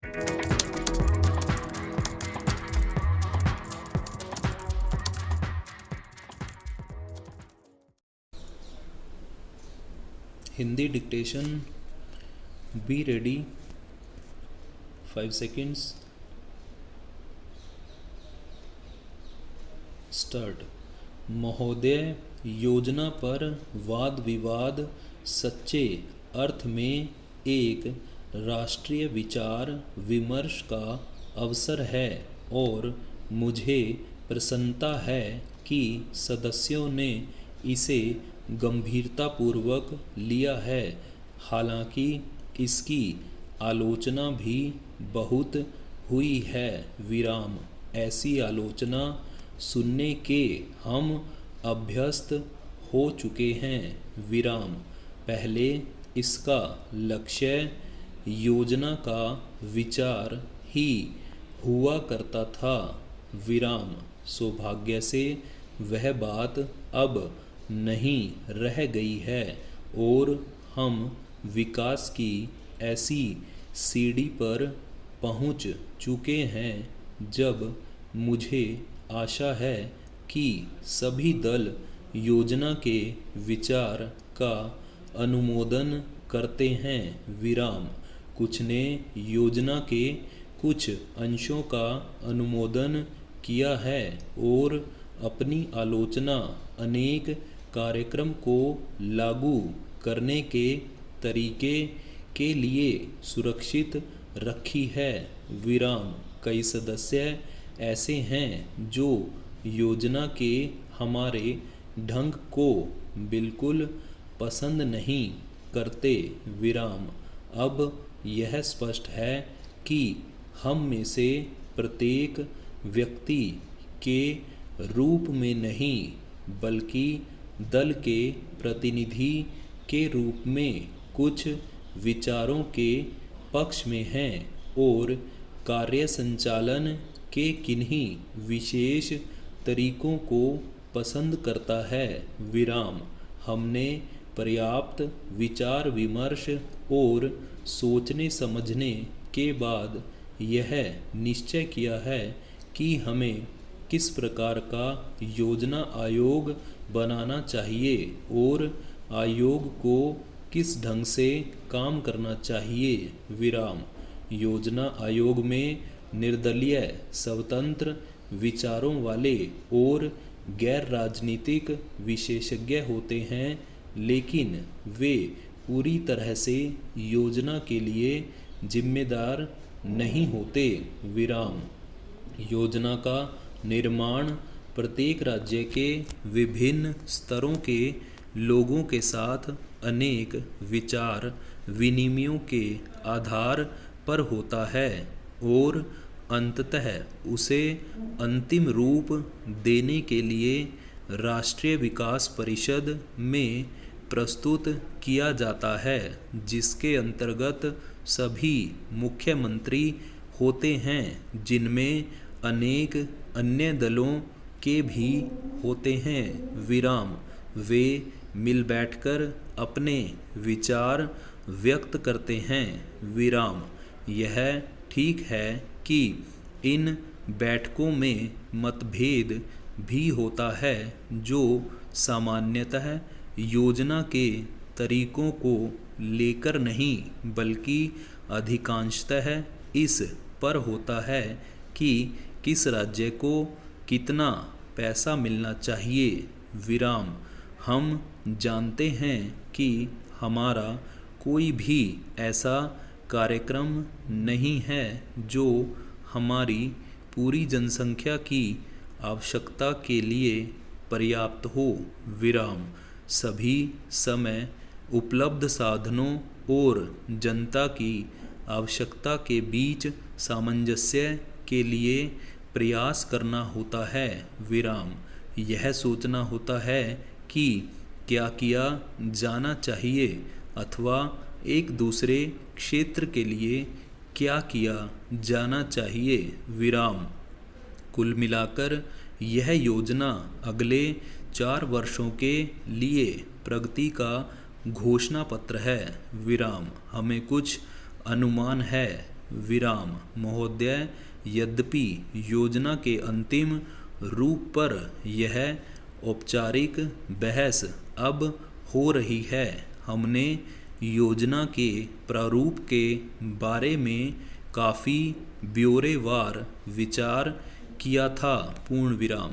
Hindi dictation. Be ready. 5 seconds। Start. महोदय, योजना पर वाद विवाद सच्चे अर्थ में एक राष्ट्रीय विचार विमर्श का अवसर है और मुझे प्रसन्नता है कि सदस्यों ने इसे गंभीरतापूर्वक लिया है। हालांकि इसकी आलोचना भी बहुत हुई है। विराम। ऐसी आलोचना सुनने के हम अभ्यस्त हो चुके हैं। विराम। पहले इसका लक्ष्य योजना का विचार ही हुआ करता था। विराम। सौभाग्य से वह बात अब नहीं रह गई है और हम विकास की ऐसी सीढ़ी पर पहुंच चुके हैं जब मुझे आशा है कि सभी दल योजना के विचार का अनुमोदन करते हैं। विराम। कुछ ने योजना के कुछ अंशों का अनुमोदन किया है और अपनी आलोचना अनेक कार्यक्रम को लागू करने के तरीके के लिए सुरक्षित रखी है। विराम। कई सदस्य ऐसे हैं जो योजना के हमारे ढंग को बिल्कुल पसंद नहीं करते। विराम। अब यह स्पष्ट है कि हम में से प्रत्येक व्यक्ति के रूप में नहीं बल्कि दल के प्रतिनिधि के रूप में कुछ विचारों के पक्ष में हैं और कार्य संचालन के किन्हीं विशेष तरीकों को पसंद करता है। विराम। हमने पर्याप्त विचार विमर्श और सोचने समझने के बाद यह निश्चय किया है कि हमें किस प्रकार का योजना आयोग बनाना चाहिए और आयोग को किस ढंग से काम करना चाहिए। विराम। योजना आयोग में निर्दलीय, स्वतंत्र विचारों वाले और गैर राजनीतिक विशेषज्ञ होते हैं, लेकिन वे पूरी तरह से योजना के लिए जिम्मेदार नहीं होते। विराम। योजना का निर्माण प्रत्येक राज्य के विभिन्न स्तरों के लोगों के साथ अनेक विचार विनिमयों के आधार पर होता है और अंततः उसे अंतिम रूप देने के लिए राष्ट्रीय विकास परिषद में प्रस्तुत किया जाता है, जिसके अंतर्गत सभी मुख्यमंत्री होते हैं, जिनमें अनेक अन्य दलों के भी होते हैं। विराम। वे मिल बैठकर अपने विचार व्यक्त करते हैं। विराम। यह ठीक है कि इन बैठकों में मतभेद भी होता है जो सामान्यतः योजना के तरीकों को लेकर नहीं बल्कि अधिकांशतः इस पर होता है कि किस राज्य को कितना पैसा मिलना चाहिए। विराम। हम जानते हैं कि हमारा कोई भी ऐसा कार्यक्रम नहीं है जो हमारी पूरी जनसंख्या की आवश्यकता के लिए पर्याप्त हो। विराम। सभी समय उपलब्ध साधनों और जनता की आवश्यकता के बीच सामंजस्य के लिए प्रयास करना होता है। विराम। यह सोचना होता है कि क्या किया जाना चाहिए अथवा एक दूसरे क्षेत्र के लिए क्या किया जाना चाहिए। विराम। कुल मिलाकर यह योजना अगले 4 वर्षों के लिए प्रगति का घोषणा पत्र है। विराम। हमें कुछ अनुमान है। विराम। महोदय, यद्यपि योजना के अंतिम रूप पर यह औपचारिक बहस अब हो रही है, हमने योजना के प्रारूप के बारे में काफ़ी ब्यौरेवार विचार किया था। पूर्ण विराम।